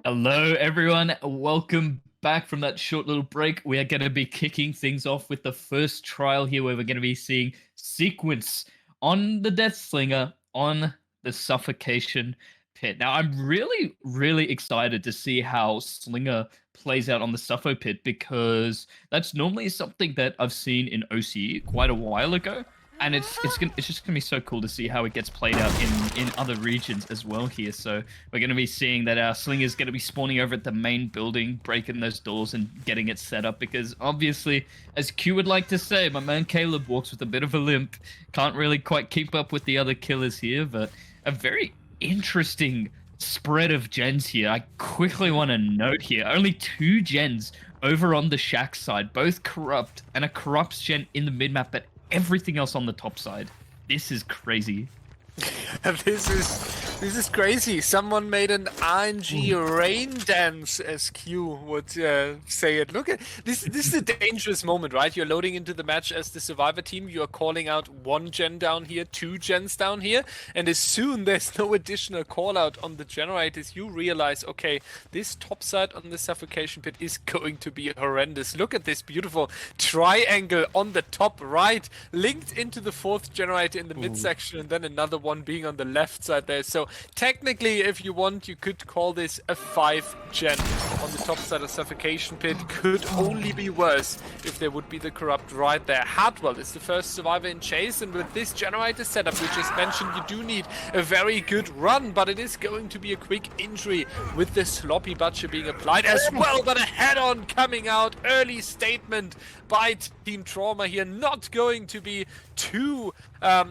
Hello, everyone. Welcome back from that short little break. We are going to be kicking things off with the first trial here, where we're going to be seeing sequence on the Deathslinger on the Suffocation Pit. Now, I'm really, really excited to see how Slinger plays out on the Suffo Pit, because that's normally something that I've seen in OCE quite a while ago. And it's just gonna be so cool to see how it gets played out in other regions as well here. So we're gonna be seeing that our Slinger's gonna be spawning over at the main building, breaking those doors and getting it set up, because obviously, as Q would like to say, my man Caleb walks with a bit of a limp. Can't really quite keep up with the other killers here, but a very interesting spread of gens here. I quickly want to note here, only 2 gens over on the Shack side, both corrupt, and a corrupt gen in the mid-map, but everything else on the top side. This is crazy. This is crazy. Someone made an RNG rain dance, as Q would say it. Look at this. This is a dangerous moment, right? You're loading into the match as the survivor team. You are calling out 1 gen down here, 2 gens down here, and as soon there's no additional call out on the generators, you realize, okay, this top side on the Suffocation Pit is going to be horrendous. Look at this beautiful triangle on the top right, linked into the 4th generator in the midsection, and then another one being on the left side there. So technically, if you want, you could call this a 5 gen on the top side of Suffocation Pit. Could only be worse if there would be the corrupt right there. Hardwell is the first survivor in chase, and with this generator setup we just mentioned, you do need a very good run, but it is going to be a quick injury with the sloppy butcher being applied as well, but a head-on coming out. Early statement by Team Trauma here, not going to be too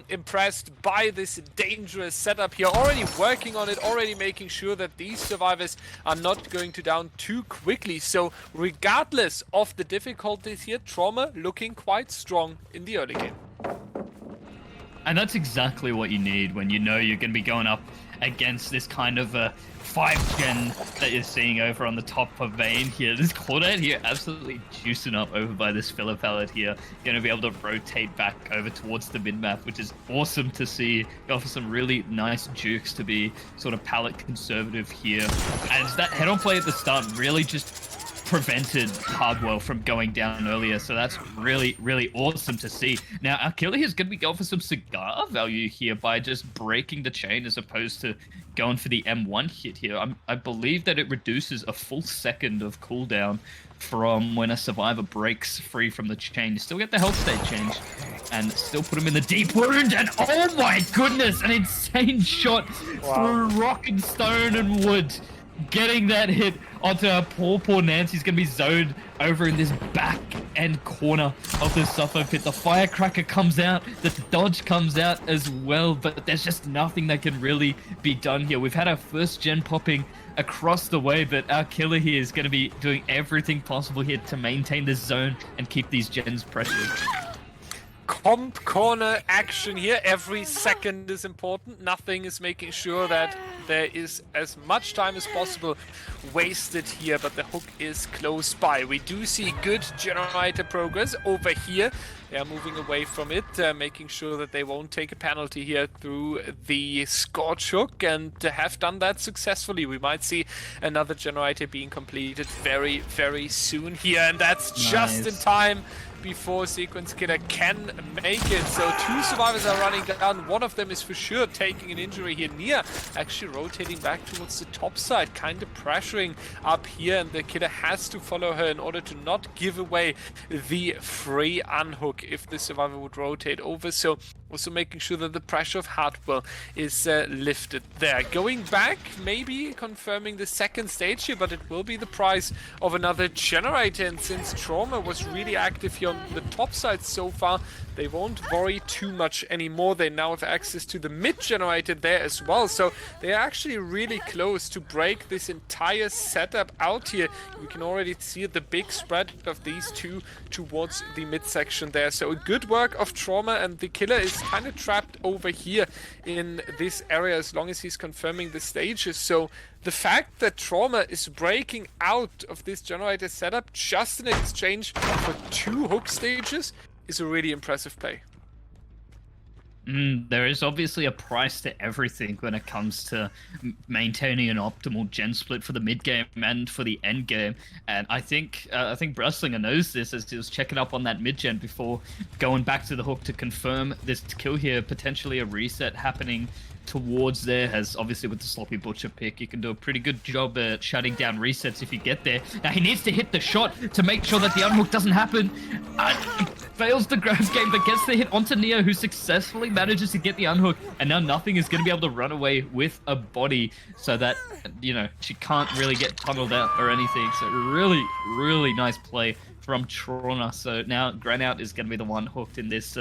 impressed by this dangerous setup here. Already working on it, already making sure that these survivors are not going to down too quickly. So regardless of the difficulties here, Trauma looking quite strong in the early game. And that's exactly what you need when you know you're going to be going up against this kind of a 5 gen that you're seeing over on the top of Vayne here. This Claudette here absolutely juicing up over by this filler pallet here. Going to be able to rotate back over towards the mid-map, which is awesome to see. Go for some really nice jukes to be sort of pallet conservative here. And that head-on play at the start really just prevented Hardwell from going down earlier, so that's really, really awesome to see. Now, our killer here is going to be going for some cigar value here by just breaking the chain as opposed to going for the M1 hit here. I believe that it reduces a full second of cooldown from when a survivor breaks free from the chain. You still get the health state change and still put him in the deep wound, and oh my goodness, an insane shot through rock and stone and wood. Getting that hit onto poor Nancy's going to be zoned over in this back end corner of the Suffo Pit. The firecracker comes out, the dodge comes out as well, but there's just nothing that can really be done here. We've had our first gen popping across the way, but our killer here is going to be doing everything possible here to maintain this zone and keep these gens pressured. Comp corner action here. Every second is important. Nothing is making sure that there is as much time as possible wasted here, but the hook is close by. We do see good generator progress over here. They are moving away from it, making sure that they won't take a penalty here through the Scorch Hook, and have done that successfully. We might see another generator being completed very, very soon here, and that's just in time before Sequence Killer can make it. So 2 survivors are running down. One of them is for sure taking an injury here. Nia actually rotating back towards the top side, kind of pressuring up here, and the killer has to follow her in order to not give away the free unhook if the survivor would rotate over. So also making sure that the pressure of Hardwell is lifted there. Going back, maybe confirming the second stage here, but it will be the price of another generator. And since Trauma was really active here on the top side so far, they won't worry too much anymore. They now have access to the mid generator there as well. So they are actually really close to break this entire setup out here. We can already see the big spread of these two towards the midsection there. So good work of Trauma, and the killer is kind of trapped over here in this area as long as he's confirming the stages. So the fact that Trauma is breaking out of this generator setup just in exchange for 2 hook stages is a really impressive play. There is obviously a price to everything when it comes to maintaining an optimal gen split for the mid game and for the end game. And I think Deathslinger knows this as he was checking up on that mid gen before going back to the hook to confirm this kill here. Potentially a reset happening towards there, as obviously with the sloppy butcher pick, you can do a pretty good job at shutting down resets if you get there. Now he needs to hit the shot to make sure that the unhook doesn't happen. Fails the grab game, but gets the hit onto Neo, who successfully manages to get the unhook, and now Nothing is going to be able to run away with a body so that, you know, she can't really get tunneled out or anything. So really, really nice play from Trauma. So now Granout is going to be the one hooked in this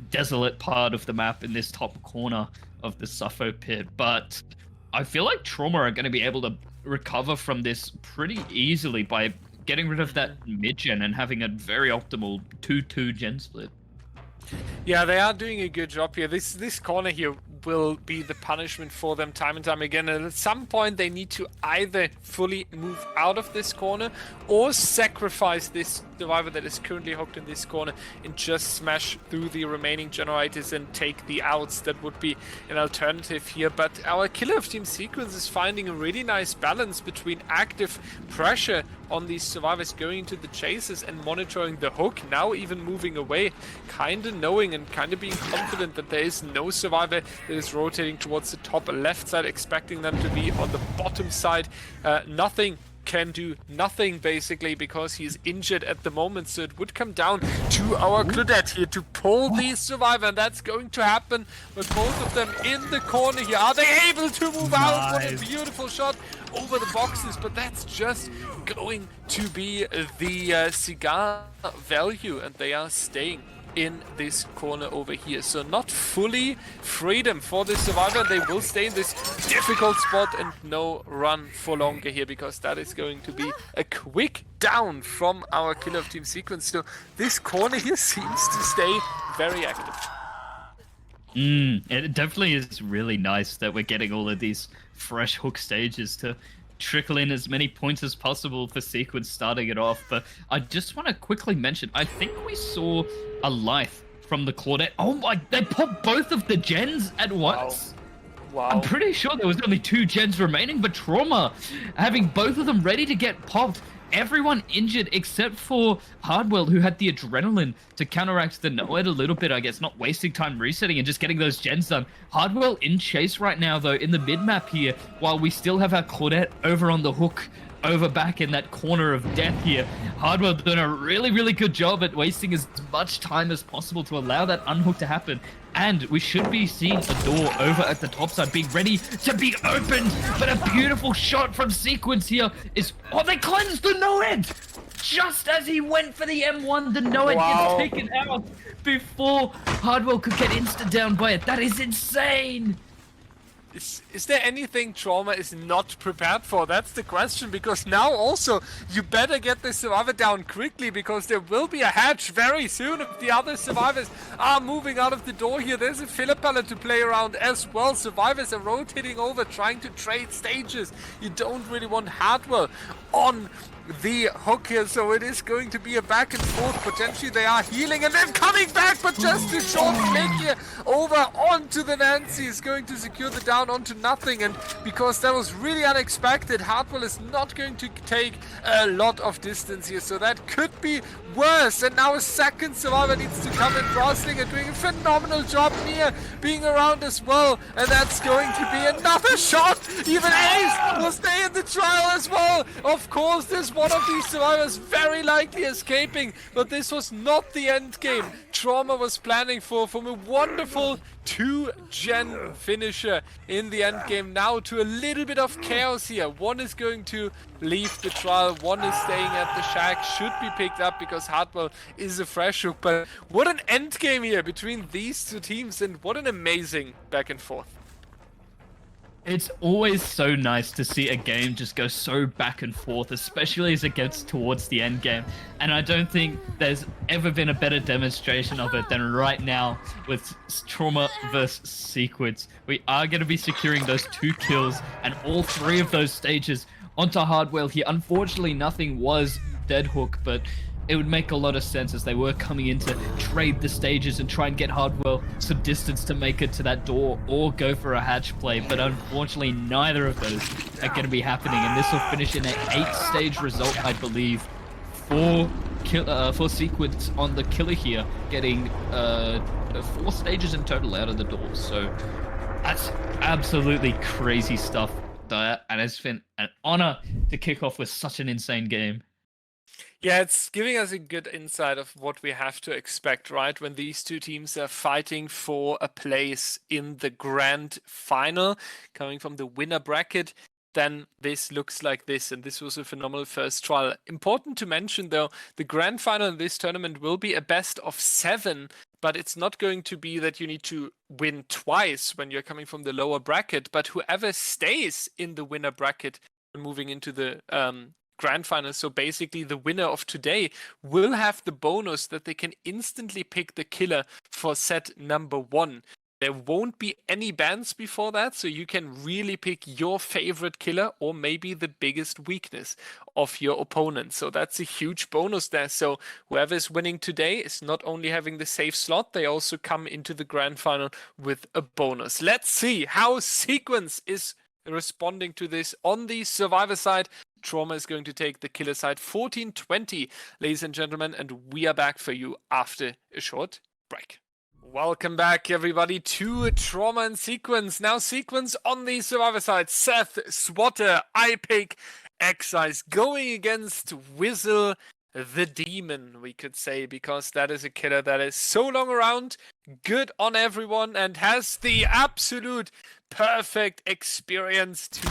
desolate part of the map in this top corner of the Suffo pit. But I feel like Trauma are going to be able to recover from this pretty easily by getting rid of that mid-gen and having a very optimal 2-2 gen split. Yeah, they are doing a good job here. This corner here will be the punishment for them time and time again. And at some point, they need to either fully move out of this corner or sacrifice this survivor that is currently hooked in this corner and just smash through the remaining generators and take the outs. That would be an alternative here. But our killer of Team Sequence is finding a really nice balance between active pressure on these survivors going into the chases and monitoring the hook, now even moving away, kind of knowing and kind of being confident that there is no survivor that is rotating towards the top left side, expecting them to be on the bottom side. Nothing can do nothing basically because he's injured at the moment, so it would come down to our Claudette here to pull the survivor, and that's going to happen with both of them in the corner here. Are they able to move out? What a beautiful shot over the boxes, but that's just going to be the cigar value, and they are staying in this corner over here. So not fully freedom for the survivor. They will stay in this difficult spot and no run for longer here, because that is going to be a quick down from our killer of Team Sequence. So this corner here seems to stay very active. It definitely is really nice that we're getting all of these fresh hook stages to trickle in as many points as possible for Sequence starting it off. But I just want to quickly mention, I think we saw a life from the Claudette. Oh my, they popped both of the gens at once. Wow. I'm pretty sure there was only 2 gens remaining, but Trauma having both of them ready to get popped. Everyone injured except for Hardwell, who had the adrenaline to counteract the Noed a little bit, I guess, not wasting time resetting and just getting those gens done. Hardwell in chase right now, though, in the mid-map here, while we still have our Claudette over on the hook, over back in that corner of death here. Hardwell doing a really, really good job at wasting as much time as possible to allow that unhook to happen. And we should be seeing a door over at the top side being ready to be opened. But a beautiful shot from Sequence here is... Oh, they cleansed the Noed! Just as he went for the M1, the Noed gets taken out before Hardwell could get insta-down by it. That is insane! Is there anything Trauma is not prepared for? That's the question, because now also you better get the survivor down quickly, because there will be a hatch very soon if the other survivors are moving out of the door here. There's a filler pallet to play around as well. Survivors are rotating over, trying to trade stages. You don't really want Hardwell on the hook here, so it is going to be a back and forth. Potentially they are healing and then coming back, but just a short click here over onto the Nancy is going to secure the down onto Nothing. And because that was really unexpected, Hardwell is not going to take a lot of distance here, so that could be worse. And now a second survivor needs to come in. Deathslinger doing a phenomenal job near being around as well, and that's going to be another shot. Even Ace will stay in the trial as well. Of course, there's one of these survivors very likely escaping, but this was not the end game Trauma was planning for, from a wonderful 2-gen finisher in the end game now to a little bit of chaos here. One is going to leave the trial, one is staying at the shack, should be picked up because Hardwell is a fresh hook. But what an end game here between these two teams, and what an amazing back and forth. It's always so nice to see a game just go so back and forth, especially as it gets towards the end game. And I don't think there's ever been a better demonstration of it than right now with Trauma versus Sequence. We are going to be securing those 2 kills and all 3 of those stages onto Hardwell here. Unfortunately, Nothing was dead hook, but it would make a lot of sense as they were coming in to trade the stages and try and get Hardwell some distance to make it to that door or go for a hatch play. But unfortunately, neither of those are going to be happening. And this will finish in an 8-stage result, I believe, for Sequence on the killer here, getting 4 stages in total out of the door. So that's absolutely crazy stuff there, and it's been an honor to kick off with such an insane game. Yeah, it's giving us a good insight of what we have to expect, right? When these two teams are fighting for a place in the grand final, coming from the winner bracket, then this looks like this, and this was a phenomenal first trial. Important to mention, though, the grand final in this tournament will be a best of 7, but it's not going to be that you need to win twice when you're coming from the lower bracket, but whoever stays in the winner bracket moving into the grand final, so basically the winner of today, will have the bonus that they can instantly pick the killer for set number 1. There won't be any bans before that, so you can really pick your favorite killer or maybe the biggest weakness of your opponent. So that's a huge bonus there. So whoever is winning today is not only having the safe slot, they also come into the grand final with a bonus. Let's see how Sequence is responding to this on the survivor side. Trauma is going to take the killer side 14-20, ladies and gentlemen, and we are back for you after a short break. Welcome back, everybody, to Trauma and Sequence. Now, Sequence on the survivor side. Seth, Swatter, iPick, Excise going against Whizzle, the Demon, we could say, because that is a killer that is so long around, good on everyone, and has the absolute perfect experience to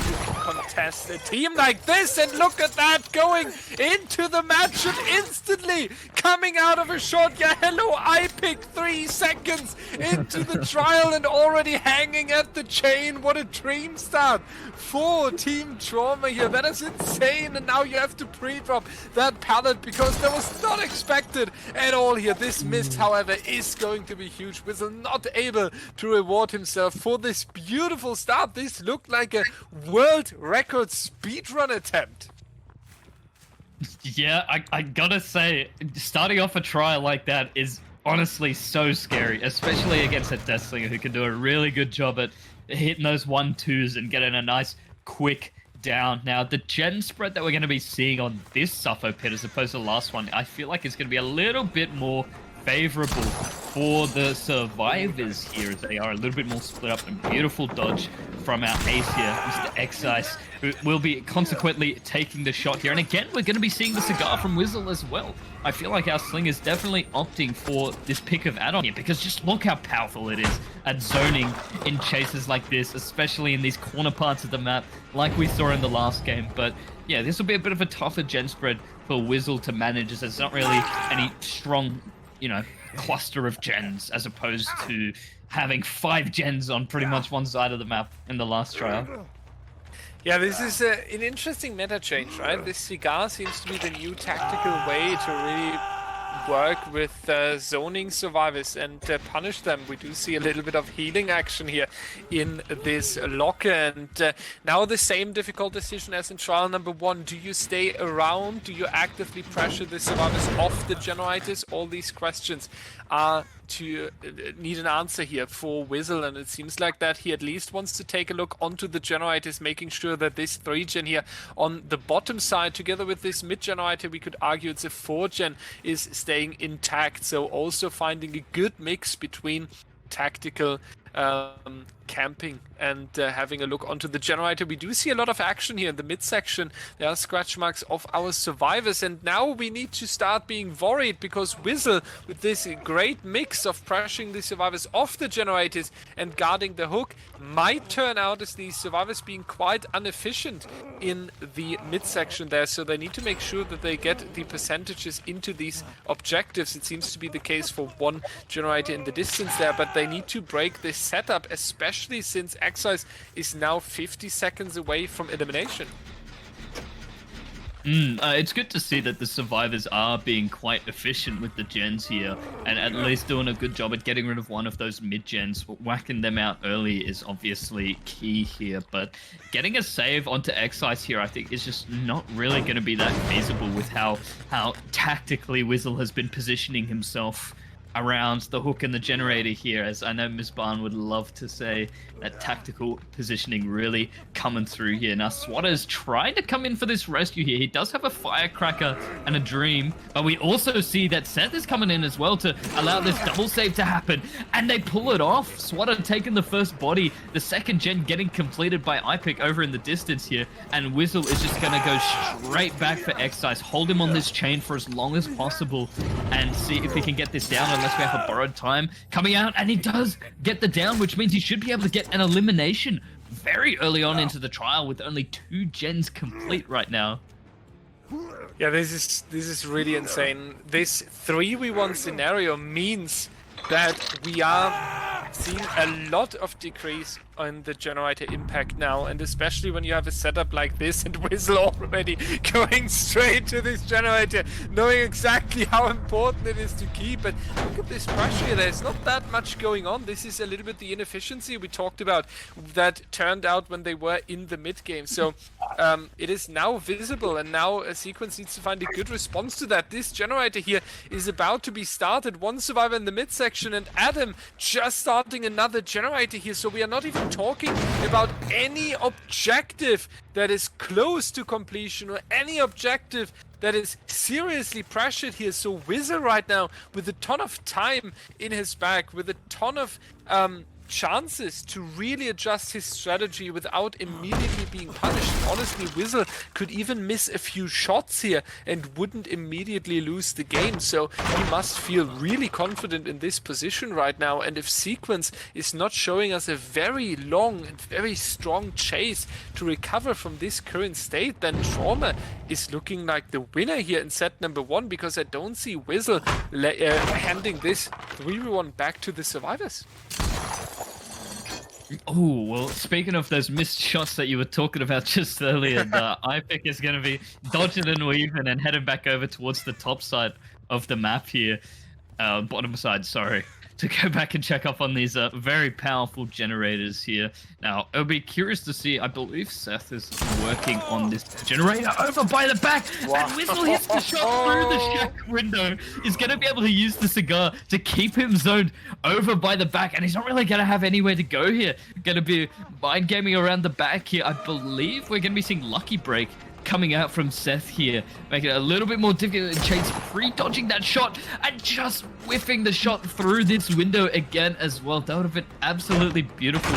contest a team like this. And look at that, going into the match and instantly coming out of a shot. Yeah, hello, I pick 3 seconds into the trial and already hanging at the chain. What a dream start for Team Trauma here. That is insane. And now you have to pre-drop that pallet because that was not expected at all here. This miss, however, is going to be huge. Whizzle not able to reward himself for this beautiful start. This looked like a world record speedrun attempt. Yeah, I gotta say, starting off a trial like that is honestly so scary, especially against a Deathslinger who can do a really good job at hitting those 1-2s and getting a nice quick down. Now, the gen spread that we're going to be seeing on this Suffo pit as opposed to the last one, I feel like it's going to be a little bit more favorable for the survivors here, as they are a little bit more split up. And beautiful dodge from our ace here, Mr. Excise, who will be consequently taking the shot here. And again, we're going to be seeing the cigar from Whizzle as well. I feel like our Slinger's definitely opting for this pick of add-on here, because just look how powerful it is at zoning in chases like this, especially in these corner parts of the map, like we saw in the last game. But yeah, this will be a bit of a tougher gen spread for Whizzle to manage, as there's not really any strong, you know, cluster of gens, as opposed to having 5 gens on pretty much one side of the map in the last trial. Yeah, this is an interesting meta change, right? This cigar seems to be the new tactical way to really work with zoning survivors and punish them. We do see a little bit of healing action here in this locker, and now the same difficult decision as in trial number 1. Do you stay around? Do you actively pressure the survivors off the generators? All these questions are to need an answer here for Whizzle, and it seems like that he at least wants to take a look onto the generators, making sure that this 3-gen here on the bottom side, together with this mid-generator, we could argue it's a 4-gen, is staying intact. So also finding a good mix between tactical camping and having a look onto the generator. We do see a lot of action here in the midsection. There are scratch marks of our survivors, and now we need to start being worried, because Whizzle, with this great mix of pressuring the survivors off the generators and guarding the hook, might turn out as these survivors being quite inefficient in the midsection there. So they need to make sure that they get the percentages into these objectives. It seems to be the case for 1 generator in the distance there, but they need to break this setup, especially since Excise is now 50 seconds away from elimination. It's good to see that the survivors are being quite efficient with the gens here, and at least doing a good job at getting rid of one of those mid-gens. Whacking them out early is obviously key here, but getting a save onto Excise here, I think, is just not really going to be that feasible with how tactically Wizzle has been positioning himself around the hook and the generator here, as I know Ms. Barn would love to say that tactical positioning really coming through here. Now, Swatter's trying to come in for this rescue here. He does have a firecracker and a dream, but we also see that Seth is coming in as well to allow this double save to happen, and they pull it off. Swatter taking the first body, the second gen getting completed by iPick over in the distance here, and Wizzle is just going to go straight back for Excise, hold him on this chain for as long as possible, and see if he can get this down unless we have a borrowed time coming out, and he does get the down, which means he should be able to get an elimination very early on into the trial with only 2 gens complete right now. Yeah, this is really insane. This 3v1 scenario means that we are seeing a lot of decrease on the generator impact now, and especially when you have a setup like this and Wizzle already going straight to this generator, knowing exactly how important it is to keep. But look at this pressure here. There's not that much going on. This is a little bit the inefficiency we talked about that turned out when they were in the mid game. So it is now visible, and now a sequence needs to find a good response to that. This generator here is about to be started. One survivor in the mid section, and Adam just starting another generator here. So we are not even talking about any objective that is close to completion or any objective that is seriously pressured here. So Wizzle right now with a ton of time in his back, with a ton of chances to really adjust his strategy without immediately being punished. Honestly, Wizzle could even miss a few shots here and wouldn't immediately lose the game. So he must feel really confident in this position right now. And if Sequence is not showing us a very long and very strong chase to recover from this current state, then Trauma is looking like the winner here in set number 1, because I don't see Wizzle handing this 3v1 back to the survivors. Oh, well, speaking of those missed shots that you were talking about just earlier, the iPick is going to be dodging and weaving and heading back over towards the top side of the map here. Bottom side, sorry. To go back and check up on these very powerful generators here. Now, I'll be curious to see, I believe Seth is working on this generator over by the back, and Wizzle hits the shot through the shack window. He's going to be able to use the cigar to keep him zoned over by the back, and he's not really going to have anywhere to go here. Going to be mind gaming around the back here. I believe we're going to be seeing Lucky Break coming out from Seth here, making it a little bit more difficult. Chase pre-dodging that shot and just whiffing the shot through this window again as well. That would have been absolutely beautiful.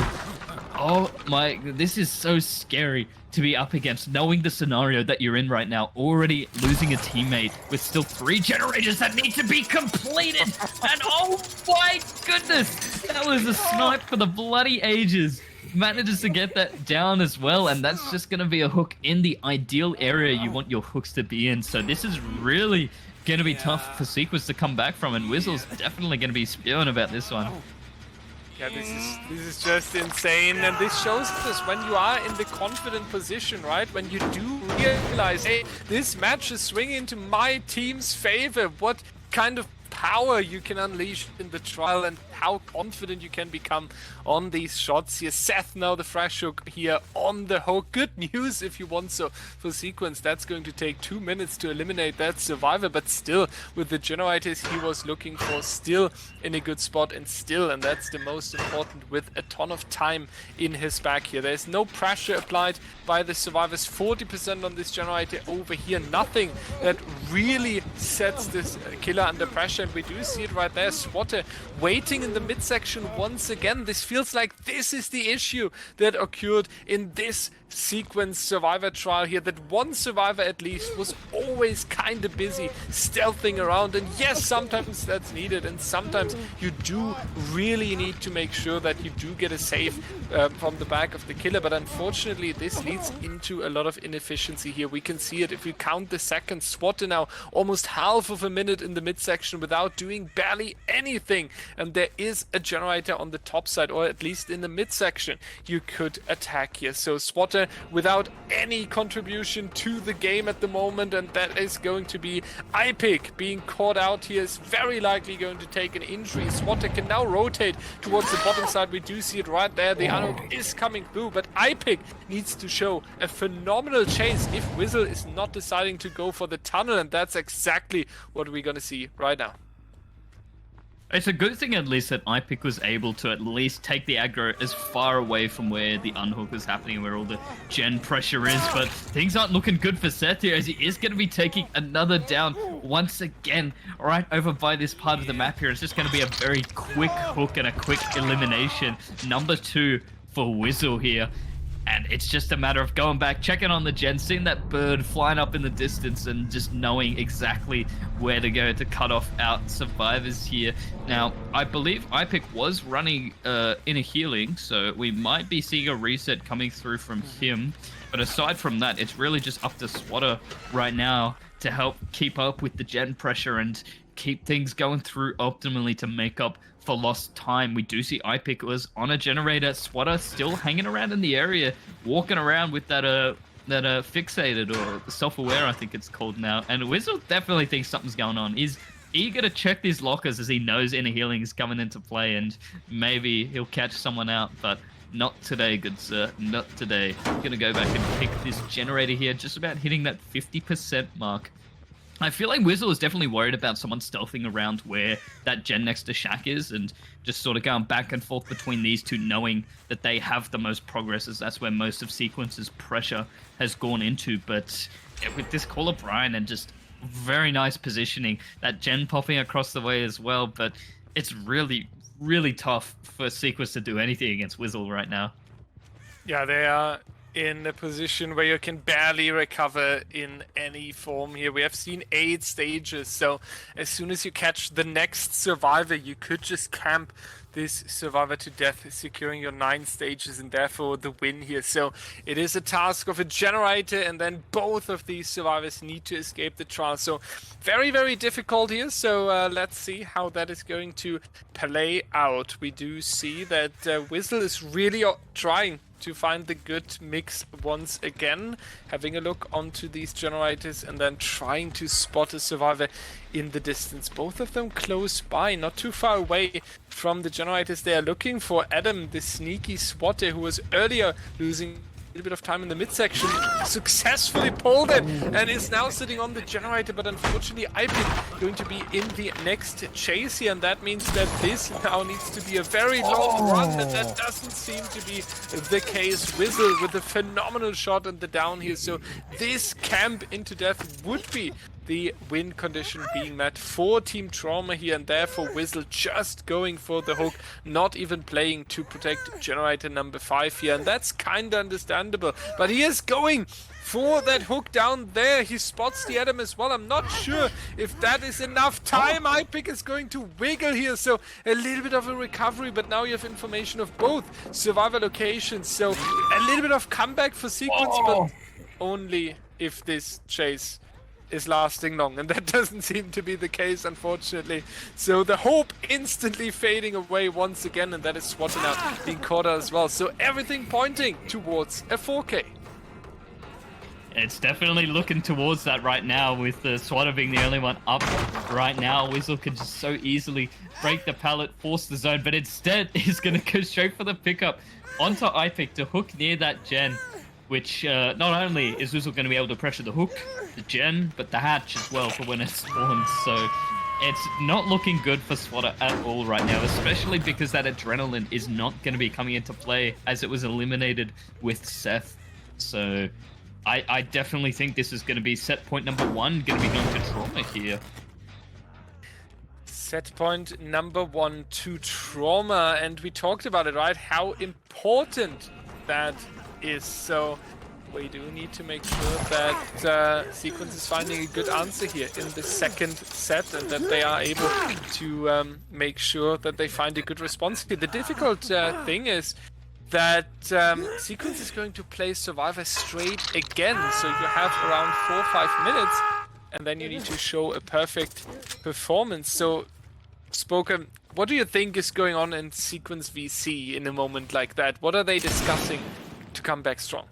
Oh my, this is so scary to be up against, knowing the scenario that you're in right now, already losing a teammate with still 3 generators that need to be completed. And oh my goodness, that was a snipe for the bloody ages. Manages to get that down as well, and that's just going to be a hook in the ideal area you want your hooks to be in. So this is really going to be tough for Sequence to come back from, and Wizzle's definitely going to be spewing about this one. Yeah, this is just insane, and this shows us when you are in the confident position, right? When you do realize, hey, this match is swinging into my team's favor. What kind of power you can unleash in the trial and how confident you can become on these shots here. Seth now the fresh hook here on the hook. Good news if you want so for Sequence. That's going to take 2 minutes to eliminate that survivor, but still with the generators he was looking for, still in a good spot, and that's the most important, with a ton of time in his back here. There's no pressure applied by the survivors. 40% on this generator over here. Nothing that really sets this killer under pressure, and we do see it right there. Swatter waiting in the midsection once again. This feels like this is the issue that occurred in this Sequence survivor trial here, that one survivor at least was always kind of busy stealthing around. And yes, sometimes that's needed, and sometimes you do really need to make sure that you do get a save from the back of the killer. But unfortunately this leads into a lot of inefficiency here. We can see it if we count the seconds. Swatter now almost half of a minute in the midsection without doing barely anything, and there is a generator on the top side, or at least in the midsection, you could attack here. So Swatter without any contribution to the game at the moment, and that is going to be iPic being caught out here, is very likely going to take an injury. Swatter can now rotate towards the bottom side. We do see it right there. The unhook is coming through, but iPic needs to show a phenomenal chase if Whistle is not deciding to go for the tunnel, and that's exactly what we're going to see right now. It's a good thing at least that iPic was able to at least take the aggro as far away from where the unhook is happening, where all the gen pressure is, but things aren't looking good for Seth here, as he is going to be taking another down once again right over by this part of the map here. It's just going to be a very quick hook and a quick elimination. Number 2 for Whistle here. And it's just a matter of going back, checking on the gen, seeing that bird flying up in the distance, and just knowing exactly where to go to cut off out survivors here. Now, I believe iPic was running in a healing, so we might be seeing a reset coming through from him. But aside from that, it's really just up to Swatter right now to help keep up with the gen pressure and keep things going through optimally to make up for lost time. We do see iPic was on a generator. Swatter still hanging around in the area, walking around with that fixated, or self-aware I think it's called now. And Whistle definitely thinks something's going on. He's eager to check these lockers as he knows inner healing is coming into play, and maybe he'll catch someone out, but not today, good sir, not today. I'm gonna go back and pick this generator here, just about hitting that 50% mark. I feel like Whistle is definitely worried about someone stealthing around where that gen next to Shaq is, and just sort of going back and forth between these two, knowing that they have the most progress, as that's where most of Sequence's pressure has gone into. But yeah, with this call of Brian and just very nice positioning, that gen popping across the way as well, but it's really, really tough for Sequence to do anything against Whistle right now. Yeah, they are in a position where you can barely recover in any form here. We have seen 8 stages, so as soon as you catch the next survivor, you could just camp this survivor to death, securing your 9 stages and therefore the win here. So it is a task of a generator, and then both of these survivors need to escape the trial. So very, very difficult here. So let's see how that is going to play out. We do see that Whistle is really trying to find the good mix once again, having a look onto these generators and then trying to spot a survivor in the distance. Both of them close by, not too far away from the generators they are looking for. Adam, the sneaky spotter who was earlier losing a little bit of time in the midsection, successfully pulled it and is now sitting on the generator, but unfortunately iPic going to be in the next chase here, and that means that this now needs to be a very long run, and that doesn't seem to be the case. Whistle with a phenomenal shot on the down here, so this camp into death would be the win condition being met for Team Trauma here, and therefore Whistle just going for the hook, not even playing to protect generator number 5 here, and that's kinda understandable, but he is going for that hook down there. He spots the Adam as well. I'm not sure if that is enough time. iPic is going to wiggle here, so a little bit of a recovery, but now you have information of both survivor locations, so a little bit of comeback for Sequence, but only if this chase is lasting long, and that doesn't seem to be the case, unfortunately. So the hope instantly fading away once again, and that is Swatter now being caught out as well. So everything pointing towards a 4K. It's definitely looking towards that right now, with the Swatter being the only one up right now. Whistle could just so easily break the pallet, force the zone, but instead he's going to go straight for the pickup onto iPic to hook near that gen, which not only is Whistle going to be able to pressure the hook, the gen, but the hatch as well for when it spawns. So it's not looking good for Swatter at all right now, especially because that adrenaline is not going to be coming into play as it was eliminated with Seth. So I definitely think this is going to be set point number 1, going to be going to Trauma here. Set point number 1 to Trauma, and we talked about it, right? How important that is. So we do need to make sure that Sequence is finding a good answer here in the second set, and that they are able to make sure that they find a good response here. The difficult thing is that Sequence is going to play Survivor straight again, so you have around 4 or 5 minutes, and then you need to show a perfect performance. So Spoker, What do you think is going on in Sequence VC in a moment like that? What are they discussing to come back strong?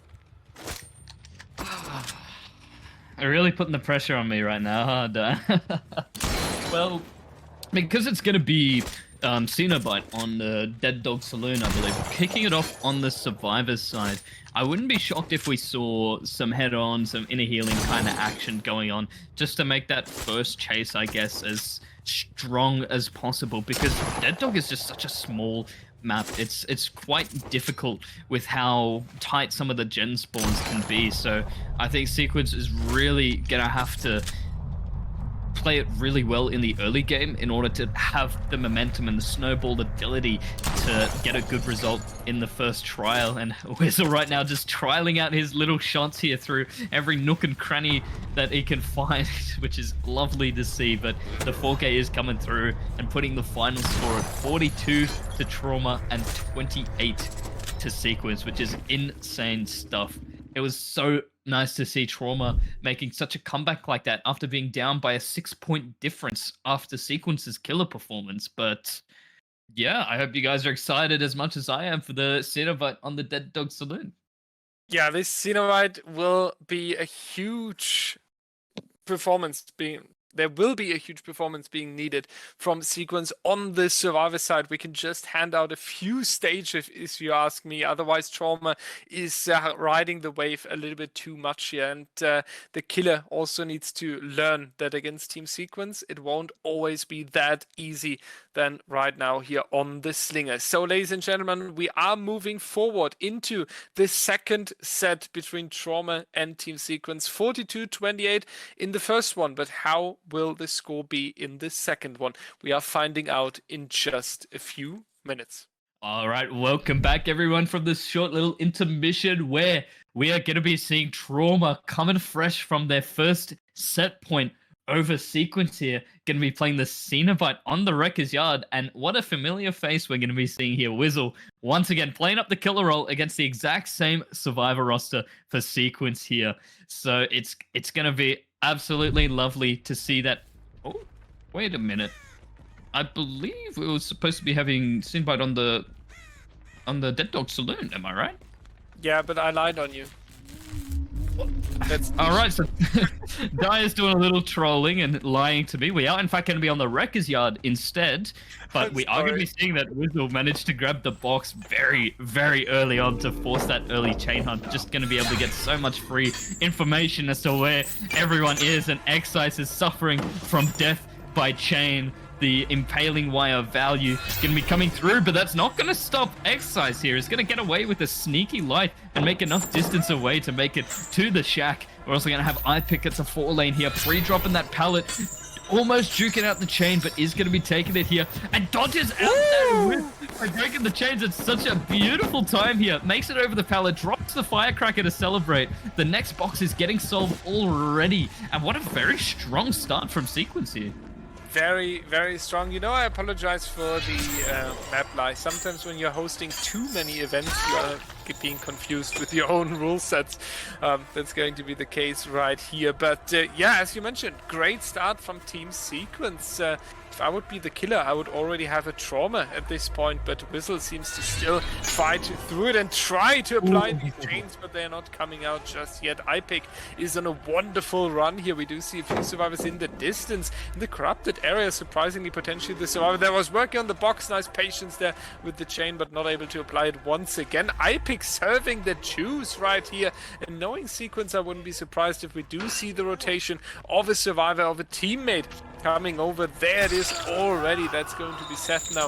They're really putting the pressure on me right now, huh, Dan? Well, because it's going to be Cenobite on the Dead Dog Saloon, I believe, kicking it off on the Survivor's side. I wouldn't be shocked if we saw some head-on, some inner healing kind of action going on, just to make that first chase, I guess, as strong as possible, because Dead Dog is just such a small map. It's quite difficult with how tight some of the gen spawns can be, so I think Sequence is really gonna have to play it really well in the early game in order to have the momentum and the snowball ability to get a good result in the first trial. And Whistle right now just trialing out his little shots here through every nook and cranny that he can find, which is lovely to see. But the 4K is coming through and putting the final score at 42 to Trauma and 28 to Sequence, which is insane stuff. It was so nice to see Trauma making such a comeback like that after being down by a 6-point difference after Sequence's killer performance. But yeah, I hope you guys are excited as much as I am for the Cenobite on the Dead Dog Saloon. Yeah, this Cenobite will be a huge performance there will be a huge performance being needed from Sequence on the Survivor side. We can just hand out a few stages if you ask me. Otherwise, Trauma is riding the wave a little bit too much here. And the killer also needs to learn that against Team Sequence, it won't always be that easy than right now here on the Slinger. So, ladies and gentlemen, we are moving forward into the second set between Trauma and Team Sequence. 42-28 in the first one, but how will the score be in the second one? We are finding out in just a few minutes. All right, welcome back everyone from this short little intermission where we are going to be seeing Trauma coming fresh from their first set point over Sequence here. Going to be playing the Cenobite on the Wrecker's Yard, and what a familiar face we're going to be seeing here. Wizzle once again playing up the killer role against the exact same Survivor roster for Sequence here. So it's going to be absolutely lovely to see that. Oh, wait a minute. I believe we were supposed to be having Cenobite on the Dead Dog Saloon. Am I right? Yeah, but I lied on you. That's all right. So Dyer's doing a little trolling and lying to me. We are in fact going to be on the Wrecker's Yard instead, but we are going to be seeing that Wizzle managed to grab the box very, very early on to force that early chain hunt. Just going to be able to get so much free information as to where everyone is, and Excise is suffering from death by chain. The impaling wire value going to be coming through, but that's not going to stop Excise here. It's going to get away with a sneaky light and make enough distance away to make it to the shack. We're also going to have iPick. It's a 4-lane here, pre-dropping that pallet, almost juking out the chain, but is going to be taking it here and dodges out that whip by breaking the chains. It's such a beautiful time here. Makes it over the pallet, drops the firecracker to celebrate. The next box is getting solved already, and what a very strong start from Sequence here. Very, very strong. You know, I apologize for the map lie. Sometimes when you're hosting too many events, you are being confused with your own rule sets. That's going to be the case right here. But yeah, as you mentioned, great start from Team Sequence. If I would be the killer, I would already have a Trauma at this point, but Whistle seems to still fight through it and try to apply these chains, but they're not coming out just yet. iPick is on a wonderful run here. We do see a few survivors in the distance. In the corrupted area, surprisingly, potentially the survivor that was working on the box. Nice patience there with the chain, but not able to apply it once again. iPick serving the juice right here. And knowing Sequence, I wouldn't be surprised if we do see the rotation of a survivor, of a teammate coming over. There it is already. That's going to be Seth now,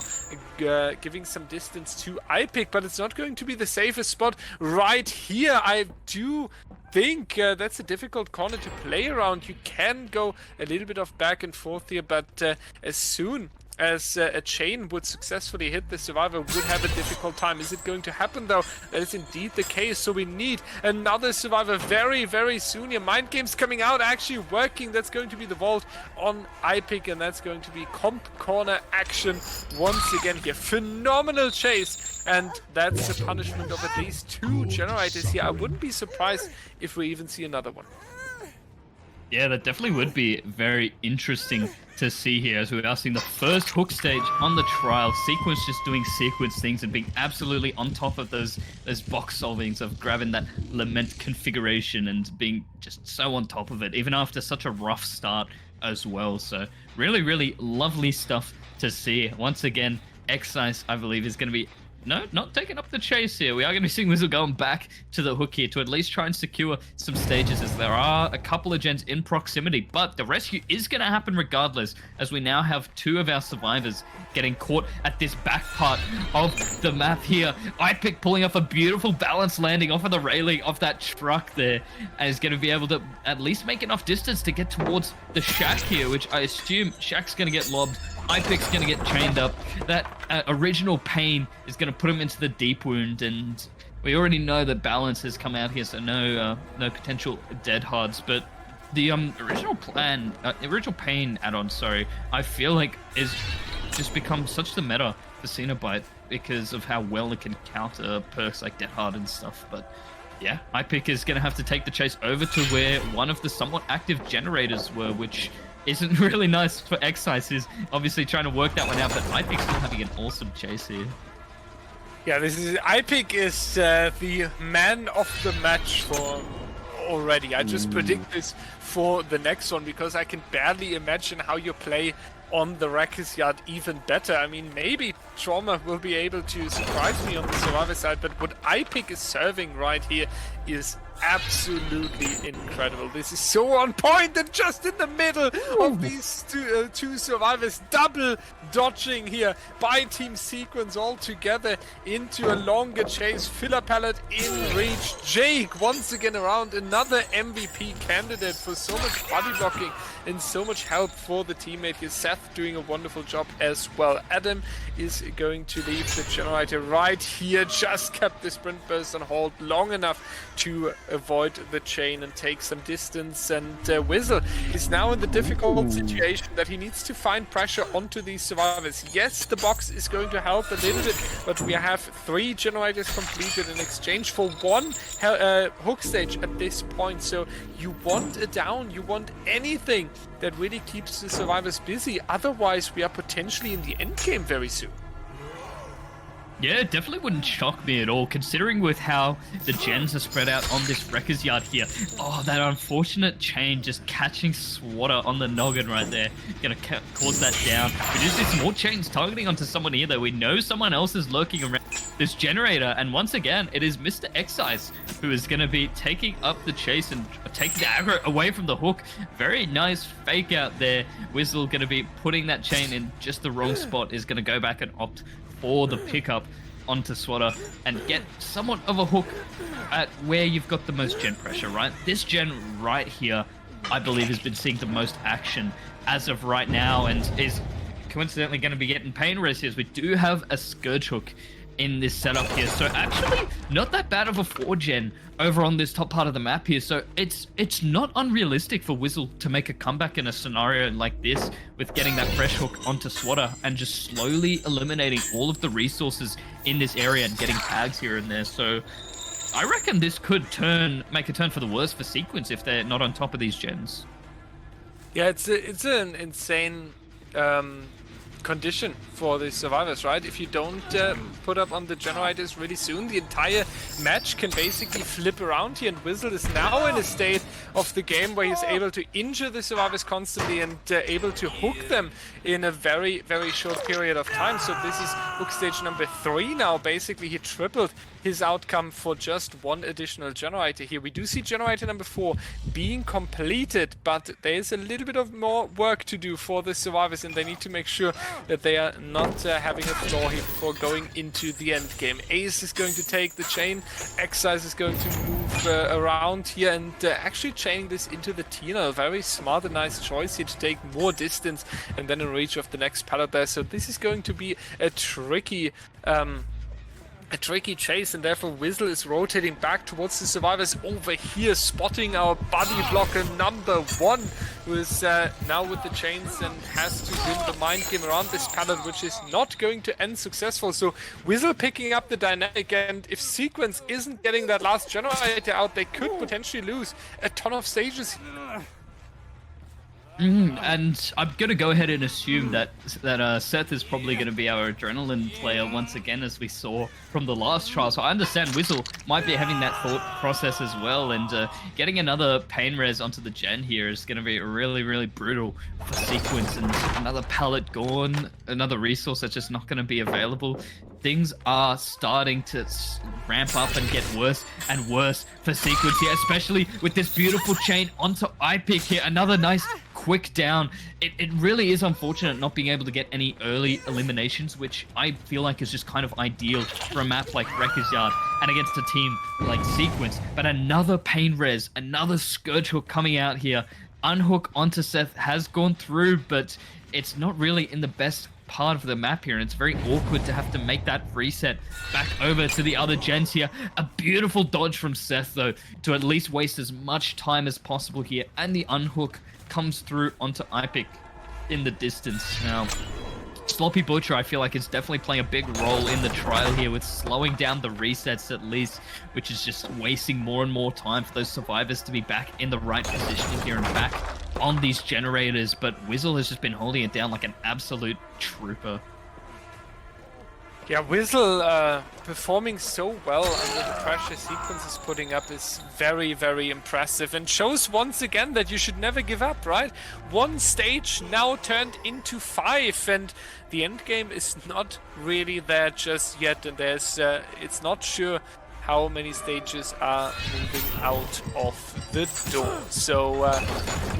giving some distance to iPick, but it's not going to be the safest spot right here. I do think that's a difficult corner to play around. You can go a little bit of back and forth here, but as soon as a chain would successfully hit, the survivor would have a difficult time. Is it going to happen though? That is indeed the case, so we need another survivor very, very soon here. Mind Games coming out, actually working. That's going to be the vault on iPick, and that's going to be comp corner action once again here. Phenomenal chase, and that's the punishment of at least 2 generators here. I wouldn't be surprised if we even see another one. Yeah, that definitely would be very interesting to see here, as we are seeing the first hook stage on the trial. Sequence just doing sequence things and being absolutely on top of those box solvings of grabbing that lament configuration and being just so on top of it, even after such a rough start as well. So really, really lovely stuff to see. Once again, Excise, I believe, is going to be not taking up the chase here. We are going to be seeing Wizzle going back to the hook here to at least try and secure some stages, as there are a couple of gens in proximity. But the rescue is going to happen regardless, as we now have 2 of our survivors getting caught at this back part of the map here. iPick pulling off a beautiful balance landing off of the railing of that truck there, and is going to be able to at least make enough distance to get towards the shack here, which I assume Shack's going to get lobbed. iPick's going to get chained up. That original pain is going to put him into the deep wound, and we already know that balance has come out here, so no potential dead hards. But the original pain add-on, sorry, I feel like is just become such the meta for Cenobite because of how well it can counter perks like dead hard and stuff. But yeah, iPick is going to have to take the chase over to where one of the somewhat active generators were, which isn't really nice for Excise, who's obviously trying to work that one out, but iPick still having an awesome chase here. Yeah, iPick is the man of the match for already. I just predict this for the next one, because I can barely imagine how you play on the Wreckers Yard even better. I mean, maybe Trauma will be able to surprise me on the Survivor side, but what iPick is serving right here is absolutely incredible. This is so on point, and just in the middle of these two survivors, double dodging here by Team Sequence all together into a longer chase. Filler pallet in reach. Jake once again around, another MVP candidate for so much body blocking and so much help for the teammate here. Seth doing a wonderful job as well. Adam is going to leave the generator right here, just kept the sprint burst on hold long enough to avoid the chain and take some distance. And Wizzle is now in the difficult situation that he needs to find pressure onto these survivors. Yes, the box is going to help a little bit, but we have 3 generators completed in exchange for 1 hook stage at this point. So you want a down, you want anything that really keeps the survivors busy. Otherwise, we are potentially in the end game very soon. Yeah, it definitely wouldn't shock me at all, considering with how the gens are spread out on this Wreckers Yard here. Oh, that unfortunate chain just catching Swatter on the noggin right there. Gonna cause that down. We do see some more chains targeting onto someone here, though. We know someone else is lurking around this generator, and once again, it is Mr. Excise who is gonna be taking up the chase and taking the aggro away from the hook. Very nice fake out there. Wizzle gonna be putting that chain in just the wrong spot, is gonna go back and opt for the pickup onto Swatter and get somewhat of a hook at where you've got the most gen pressure, right? This gen right here, I believe, has been seeing the most action as of right now, and is coincidentally going to be getting pain res here. We do have a Scourge hook in this setup here, so actually not that bad of a 4-gen over on this top part of the map here. So it's not unrealistic for Wizzle to make a comeback in a scenario like this, with getting that fresh hook onto Swatter and just slowly eliminating all of the resources in this area and getting tags here and there. So I reckon this could make a turn for the worse for Sequence if they're not on top of these gens. Yeah, it's an insane condition for the survivors, right? If you don't put up on the generators really soon, the entire match can basically flip around here, and Wizzle is now in a state of the game where he's able to injure the survivors constantly and able to hook them in a very, very short period of time. So this is hook stage number 3 now. Basically, he tripled his outcome for just 1 additional generator here. We do see generator number 4 being completed, but there is a little bit of more work to do for the survivors, and they need to make sure that they are not having a flaw here before going into the end game. Ace is going to take the chain, Excise is going to move around here and actually chaining this into the Tina. A very smart and nice choice here to take more distance and then in reach of the next pallet there. So this is going to be a tricky chase, and therefore Wizzle is rotating back towards the survivors over here, spotting our body blocker number 1, who is now with the chains and has to win the mind game around this pallet, which is not going to end successful. So Wizzle picking up the dynamic, and if Sequence isn't getting that last generator out, they could potentially lose a ton of stages. And I'm gonna go ahead and assume that Seth is probably gonna be our adrenaline player once again, as we saw from the last trial. So I understand Wizzle might be having that thought process as well, and getting another pain res onto the gen here is gonna be really, really brutal for Sequence. And another pallet gone, another resource that's just not gonna be available. Things are starting to ramp up and get worse and worse for Sequence here, especially with this beautiful chain onto iPick here. Another nice quick down. It really is unfortunate not being able to get any early eliminations, which I feel like is just kind of ideal for a map like Wrecker's Yard and against a team like Sequence. But another pain res, another Scourge Hook coming out here. Unhook onto Seth has gone through, but it's not really in the best part of the map here, and it's very awkward to have to make that reset back over to the other gens here. A beautiful dodge from Seth, though, to at least waste as much time as possible here, and the unhook comes through onto iPick in the distance. Now, Sloppy Butcher, I feel like, is definitely playing a big role in the trial here with slowing down the resets at least, which is just wasting more and more time for those survivors to be back in the right position here and back on these generators. But Wizzle has just been holding it down like an absolute trooper. Yeah, Wizzle performing so well under the pressure Sequence is putting up is very, very impressive, and shows once again that you should never give up, right? One stage now turned into 5, and the end game is not really there just yet, and there's it's not sure how many stages are moving out of the door. So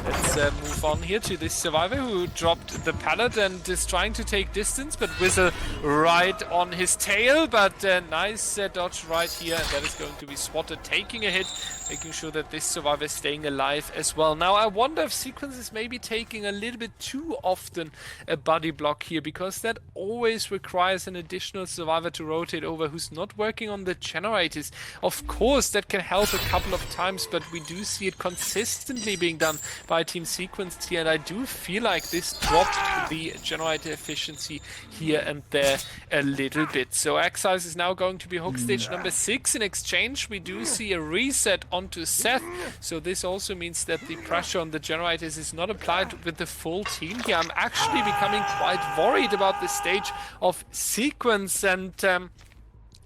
let's move on here to this survivor who dropped the pallet and is trying to take distance, but Wizzle right on his tail. But nice dodge right here, and that is going to be spotted, taking a hit, making sure that this survivor is staying alive as well. Now I wonder if Sequence is maybe taking a little bit too often a body block here, because that always requires an additional survivor to rotate over who's not working on the generators. Of course, that can help a couple of times, but we do see it consistently being done by Team Sequence here, and I do feel like this dropped the generator efficiency here and there a little bit. So Excise is now going to be hook stage number 6. In exchange, we do see a reset onto Seth, so this also means that the pressure on the generators is not applied with the full team here. I'm actually becoming quite worried about the stage of Sequence, and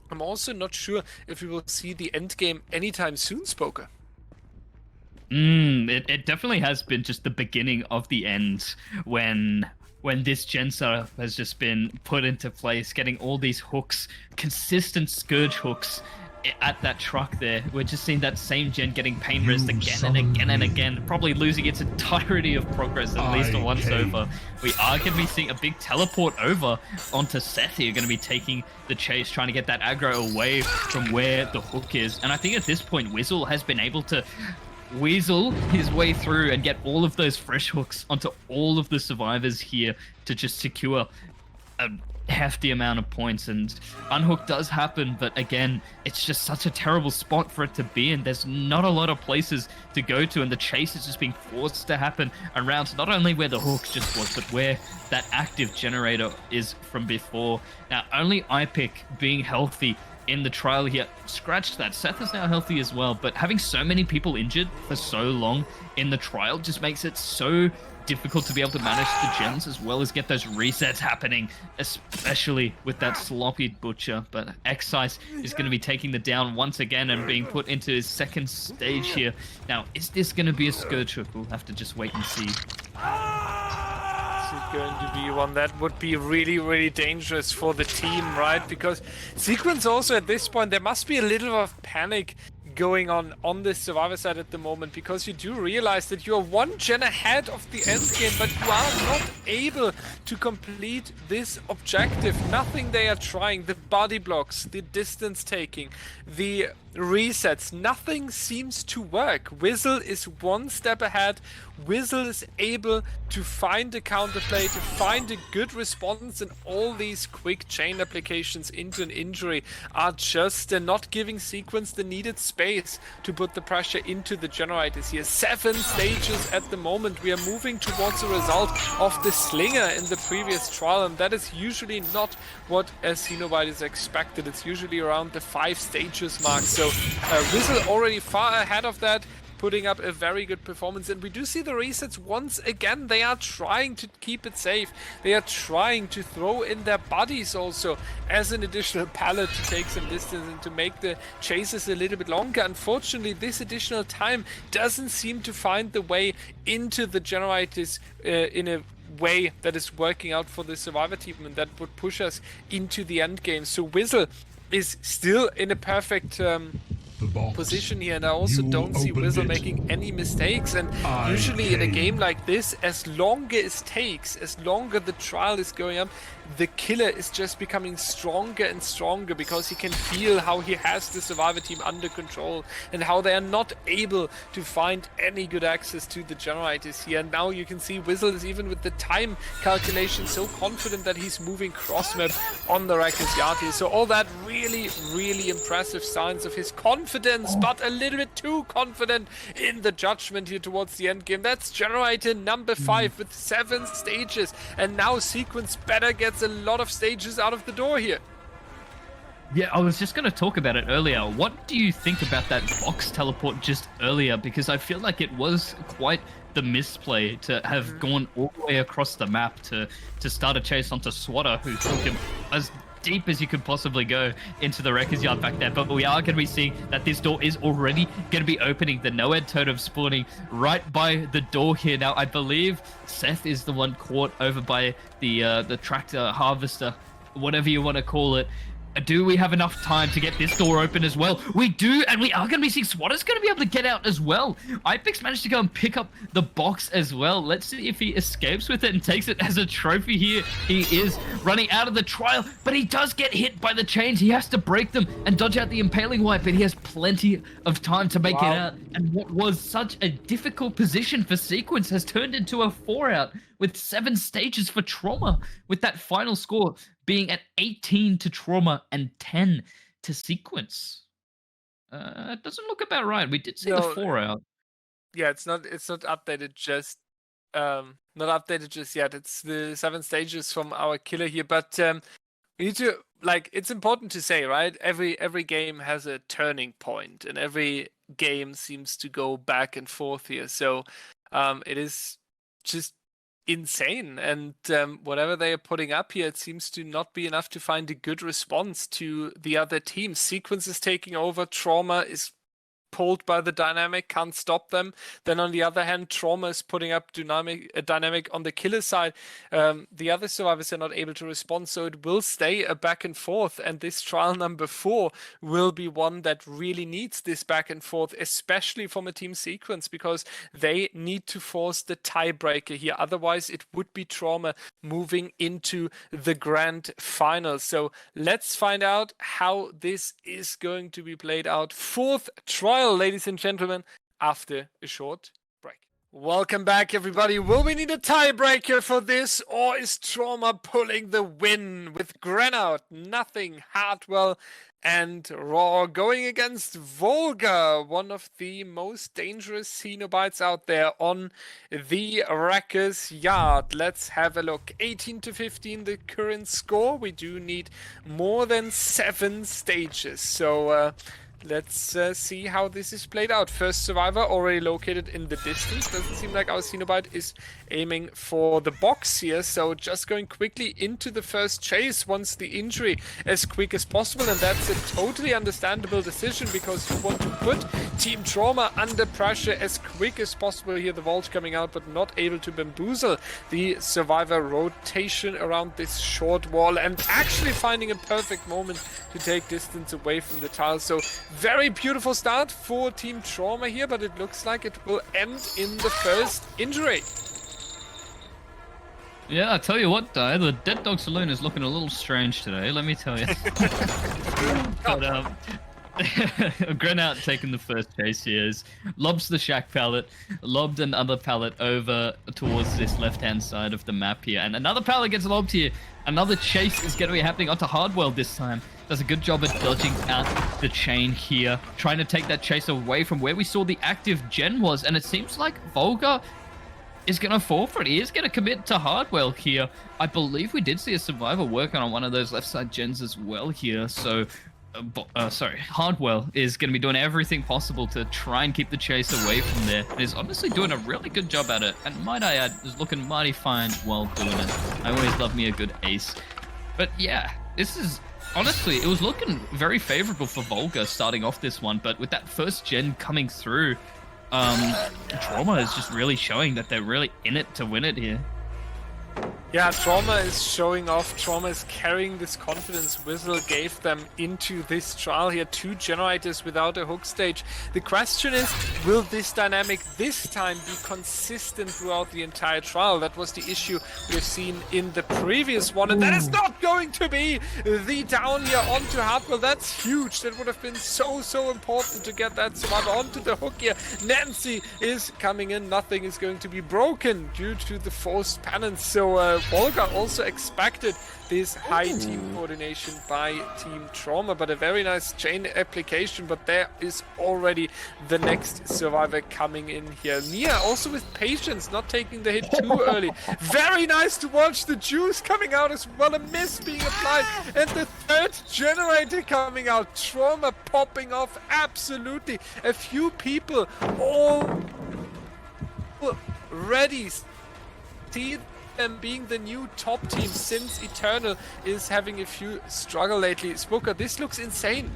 I'm also not sure if we will see the end game anytime soon, Spoker. It definitely has been just the beginning of the end when this gen setup has just been put into place, getting all these hooks, consistent Scourge hooks at that truck there. We're just seeing that same gen getting pain res again and again and again, probably losing its entirety of progress at least once over. We are going to be seeing a big teleport over onto Seth here, going to be taking the chase, trying to get that aggro away from where the hook is. And I think at this point, Wizzle has been able to weasel his way through and get all of those fresh hooks onto all of the survivors here to just secure a hefty amount of points. And unhook does happen, but again, it's just such a terrible spot for it to be in. There's not a lot of places to go to, and the chase is just being forced to happen around not only where the hook just was, but where that active generator is from before. Now, only iPick being healthy in the trial here scratched that. Seth is now healthy as well, but having so many people injured for so long in the trial just makes it so difficult to be able to manage the gens as well as get those resets happening, especially with that Sloppy Butcher. But Excise is going to be taking the down once again and being put into his second stage here. Now, is this going to be a Scourge Hook? We'll have to just wait and see. Is it going to be one that would be really, really dangerous for the team, right? Because Sequence also at this point, there must be a little of panic going on this survivor side at the moment, because you do realize that you're one gen ahead of the end game, but you are not able to complete this objective. Nothing they are trying, the body blocks, the distance taking, the resets, nothing seems to work. Wizzle is one step ahead. Wizzle is able to find a counterplay, to find a good response, and all these quick chain applications into an injury are just not giving Sequence the needed space to put the pressure into the generators here. 7 stages at the moment. We are moving towards the result of the Slinger in the previous trial, and that is usually not what a Cenobite is expected. It's usually around the 5 stages mark. So Wizzle already far ahead of that. putting up a very good performance. And we do see the resets once again. They are trying to keep it safe. They are trying to throw in their bodies also as an additional pallet to take some distance and to make the chases a little bit longer. Unfortunately, this additional time doesn't seem to find the way into the generators in a way that is working out for the Survivor team, and that would push us into the end game. So Whistle is still in a perfect position here, and I also don't see Whistle making any mistakes. And usually in a game like this, as longer it takes, as longer the trial is going up, the killer is just becoming stronger and stronger, because he can feel how he has the Survivor team under control and how they are not able to find any good access to the generators here. And now you can see Whistle is, even with the time calculation, so confident that he's moving cross map on the Wrecker's Yard here. So all that really, really impressive signs of his confidence, but a little bit too confident in the judgment here towards the end game. That's generator number 5 with 7 stages, and now Sequence better gets a lot of stages out of the door here. Yeah, I was just going to talk about it earlier. What do you think about that box teleport just earlier? Because I feel like it was quite the misplay to have gone all the way across the map to start a chase onto Swatter, who took him as deep as you could possibly go into the Wrecker's Yard back there. But we are going to be seeing that this door is already going to be opening. The Noed totem spawning right by the door here. Now, I believe Seth is the one caught over by the tractor harvester, whatever you want to call it. Do we have enough time to get this door open as well? We do, and we are going to be seeing Swatter's going to be able to get out as well. Ipix managed to go and pick up the box as well. Let's see if he escapes with it and takes it as a trophy here. He is running out of the trial, but he does get hit by the chains. He has to break them and dodge out the impaling wipe, but he has plenty of time to make it out. And what was such a difficult position for Sequence has turned into a 4-out with 7 stages for Trauma, with that final score being at 18 to Trauma and 10 to Sequence. It doesn't look about right. We did see the 4-out. Yeah, it's not updated just not updated just yet. It's the 7 stages from our killer here, but we need to, like, it's important to say, right? Every game has a turning point, and every game seems to go back and forth here. So it is just insane, and whatever they are putting up here, it seems to not be enough to find a good response to the other team. Sequence is taking over. Trauma is pulled by the dynamic, can't stop them. Then on the other hand, Trauma is putting up dynamic on the killer side. The other survivors are not able to respond, so it will stay a back and forth, and this trial number 4 will be one that really needs this back and forth, especially from a team Sequence, because they need to force the tiebreaker here. Otherwise it would be Trauma moving into the grand final. So let's find out how this is going to be played out. 4th trial, ladies and gentlemen, after a short break. Welcome back, everybody. Will we need a tiebreaker for this, or is Trauma pulling the win with Grenout, Nothing, Hardwell, and Raw going against Volga, one of the most dangerous Cenobites out there on the Wrecker's Yard? Let's have a look. 18 to 15, the current score. We do need more than 7 stages. So let's see how this is played out. First survivor already located in the distance. Doesn't seem like our Cenobite is aiming for the box here. So just going quickly into the first chase, wants the injury as quick as possible. And that's a totally understandable decision, because you want to put Team Trauma under pressure as quick as possible here. The vault coming out, but not able to bamboozle the survivor rotation around this short wall, and actually finding a perfect moment to take distance away from the tile. So very beautiful start for Team Trauma here, but it looks like it will end in the first injury. Yeah, I tell you what, Di, the Dead Dog Saloon is looking a little strange today, let me tell you. But Grenout taking the first chase here, lobs the shack pallet, lobbed another pallet over towards this left-hand side of the map here, and another pallet gets lobbed here. Another chase is going to be happening onto Hardwell this time. Does a good job at dodging out the chain here, trying to take that chase away from where we saw the active gen was, and it seems like Volga is going to fall for it. He is going to commit to Hardwell here. I believe we did see a survivor working on one of those left side gens as well here, so Hardwell is going to be doing everything possible to try and keep the chase away from there. And is honestly doing a really good job at it. And might I add, is looking mighty fine while doing it. I always love me a good ace. But yeah, this is... Honestly, it was looking very favorable for Volga starting off this one. But with that first gen coming through, Trauma is just really showing that they're really in it to win it here. Yeah, Trauma is showing off. Trauma is carrying this confidence Whistle gave them into this trial here. 2 generators without a hook stage. The question is, will this dynamic this time be consistent throughout the entire trial? That was the issue we've seen in the previous one, and that is not going to be the down here onto Hardwell. That's huge. That would have been so important to get that spot onto the hook here. Nancy is coming in. Nothing is going to be broken due to the forced penance. So Volga also expected this high team coordination by Team Trauma, but a very nice chain application. But there is already the next survivor coming in here. Nia also with patience, not taking the hit too early. Very nice to watch the juice coming out as well. A miss being applied, and the 3rd generator coming out. Trauma popping off absolutely. A few people already see them being the new top team since Eternal is having a few struggle lately. Spoker, this looks insane.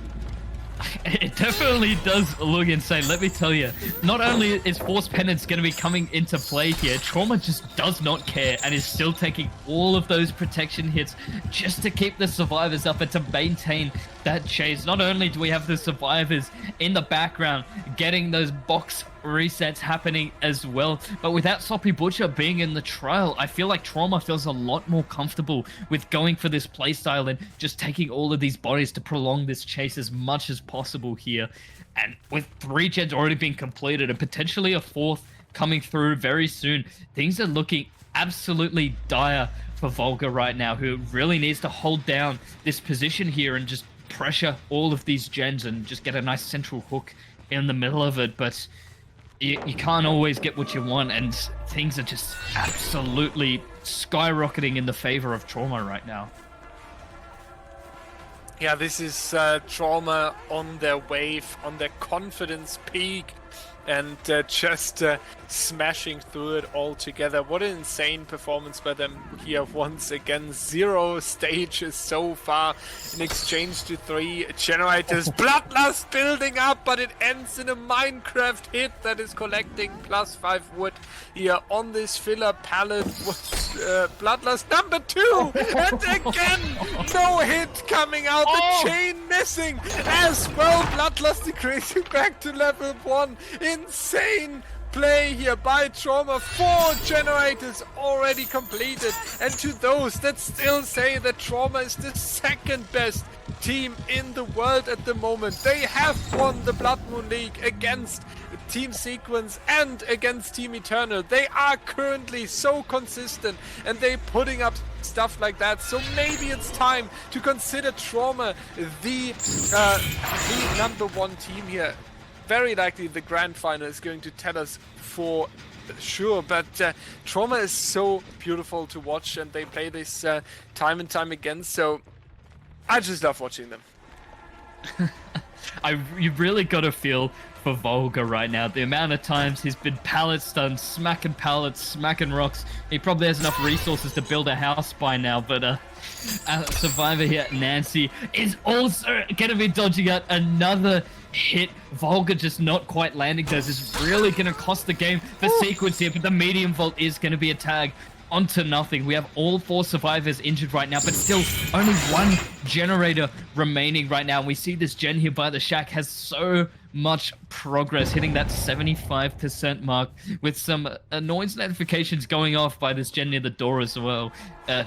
It definitely does look insane, let me tell you. Not only is Force Penance going to be coming into play here, Trauma just does not care and is still taking all of those protection hits just to keep the survivors up and to maintain that chase. Not only do we have the survivors in the background getting those box resets happening as well, but without Sloppy Butcher being in the trial, I feel like Trauma feels a lot more comfortable with going for this playstyle and just taking all of these bodies to prolong this chase as much as possible here. And with 3 gens already being completed and potentially a 4th coming through very soon, things are looking absolutely dire for Volga right now, who really needs to hold down this position here and just pressure all of these gens and just get a nice central hook in the middle of it. But you can't always get what you want, and things are just absolutely skyrocketing in the favor of Trauma right now. Yeah, this is Trauma on their wave, on their confidence peak, and just smashing through it all together. What an insane performance by them here once again. 0 stages so far in exchange to 3 generators. Bloodlust building up, but it ends in a Minecraft hit that is collecting +5 wood here on this filler pallet. Bloodlust number 2, and again no hit coming out. The chain missing as well. Bloodlust decreasing back to level 1. Insane play here by Trauma. 4 generators already completed, and to those that still say that Trauma is the 2nd best team in the world at the moment, they have won the Blood Moon League against Team Sequence and against Team Eternal. They are currently so consistent, and they're putting up stuff like that. So maybe it's time to consider Trauma the number 1 team here. Very likely the grand final is going to tell us for sure, but Trauma is so beautiful to watch, and they play this time and time again, so I just love watching them. You really got to feel for Volga right now. The amount of times he's been pallet stunned, smacking pallets, smacking rocks. He probably has enough resources to build a house by now, but our survivor here, Nancy, is also going to be dodging out another hit. Volga just not quite landing those is really going to cost the game for Sequence here, but the medium vault is going to be a tag onto nothing. We have all 4 survivors injured right now, but still only 1 generator remaining right now. And we see this gen here by the shack has so much progress, hitting that 75% mark with some noise notifications going off by this gen near the door as well.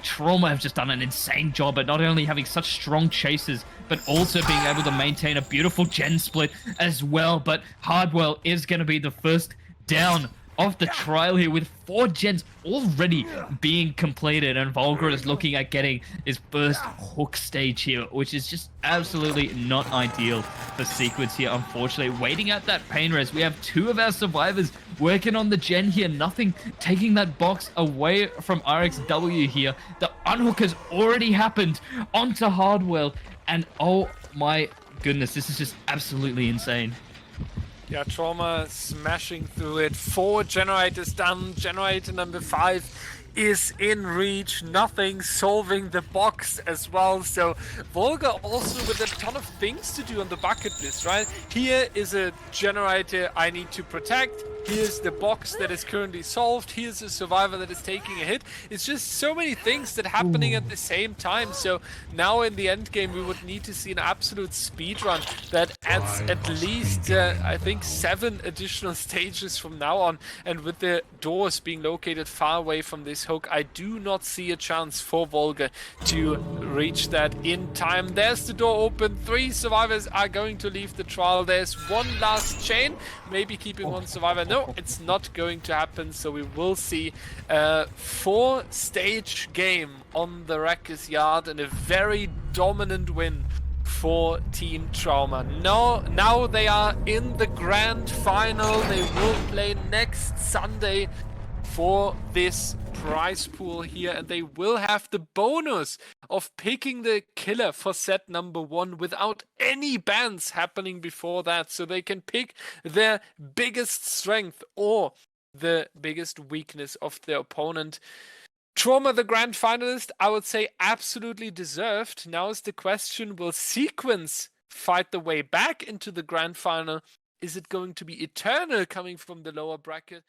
Trauma have just done an insane job at not only having such strong chases, but also being able to maintain a beautiful gen split as well. But Hardwell is going to be the first down of the trial here with 4 gens already being completed, and Volga is looking at getting his first hook stage here, which is just absolutely not ideal for Sequence here, unfortunately. Waiting out that pain res, we have 2 of our survivors working on the gen here, nothing taking that box away from RXW here. The unhook has already happened onto Hardwell, and oh my goodness, this is just absolutely insane. Yeah, Trauma smashing through it. 4 generators done. Generator number 5 is in reach. Nothing solving the box as well. So Volga also with a ton of things to do on the bucket list, right? Here is a generator I need to protect. Here's the box that is currently solved. Here's a survivor that is taking a hit. It's just so many things that are happening at the same time. So now in the end game, we would need to see an absolute speed run that adds at least, I think, 7 additional stages from now on. And with the doors being located far away from this hook, I do not see a chance for Volga to reach that in time. There's the door open. 3 survivors are going to leave the trial. There's one last chain, maybe keeping one survivor. No, it's not going to happen. So we will see a 4-stage game on the Wreckers Yard and a very dominant win for Team Trauma. Now they are in the grand final. They will play next Sunday for this prize pool here, and they will have the bonus of picking the killer for set number 1 without any bans happening before that, so they can pick their biggest strength or the biggest weakness of their opponent. Trauma, the grand finalist, I would say absolutely deserved. Now is the question, will Sequence fight the way back into the grand final? Is it going to be Eternal coming from the lower bracket?